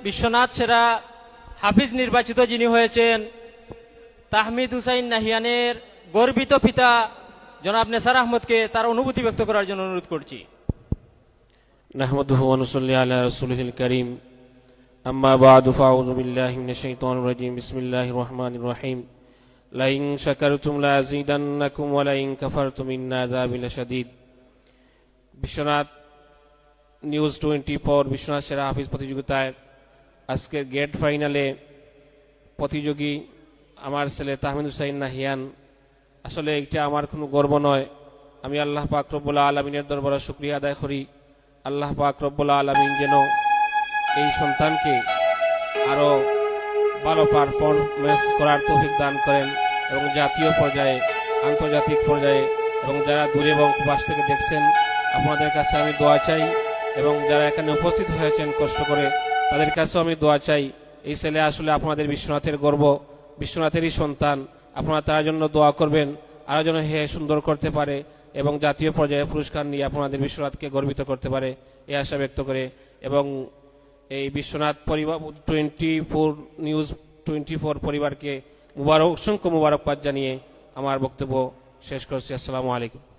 বিশ্বনাথ সেরা হাফিজ নির্বাচিত যিনি হয়েছেন তাহমিদ হুসাইন নাহিয়ানের গর্বিত পিতা জনাব নেসার আহমদকে তার অনুভূতি ব্যক্ত করার জন্য অনুরোধ করছি। নাহমাদুহু ওয়া নুসাল্লি আলা রাসূলিহিল কারীম, আম্মা বা'দু ফাআউযু বিল্লাহি মিনাশ শাইতানির রাজীম, বিসমিল্লাহির রহমানির রহিম। লাইন শাকারতুম লাযীদান্নাকুম ওয়া লাইন কাফারতুম ইন্না আযাবি লাশাদীদ। বিশ্বনাথ নিউজ 24 বিশ্বনাথ সেরা হাফিজ প্রতিযোগিতায় আজকের গ্রেড ফাইনালে প্রতিযোগী আমার ছেলে তাহমিদ হুসাইন নাহিয়ান। আসলে এটা আমার কোনো গর্ব নয়। আমি আল্লাহ পাক রব্বুল আলামিনের দরবারে শুকরিয়া আদায় করি। আল্লাহ পাক রব্বুল আলামিন যেন এই সন্তানকে আরও ভালো পারফরমেন্স করার তৌফিক দান করেন এবং জাতীয় পর্যায়ে, আন্তর্জাতিক পর্যায়ে এবং যারা দূরে এবং পাশ থেকে দেখছেন আপনাদের কাছে আমি দোয়া চাই এবং যারা এখানে উপস্থিত হয়েছেন কষ্ট করে তাদের কাছেও আমি দোয়া চাই। এই ছেলে আসলে আপনাদের বিশ্বনাথের গর্ব, বিশ্বনাথেরই সন্তান। আপনারা তার জন্য দোয়া করবেন আরও যেন হে সুন্দর করতে পারে এবং জাতীয় পর্যায়ে পুরস্কার নিয়ে আপনাদের বিশ্বনাথকে গর্বিত করতে পারে এই আশা ব্যক্ত করে এবং এই বিশ্বনাথ পরিবার 24 নিউজ 24 পরিবারকে অসংখ্য মুবারকবাদ জানিয়ে আমার বক্তব্য শেষ করছি। আসসালামু আলাইকুম।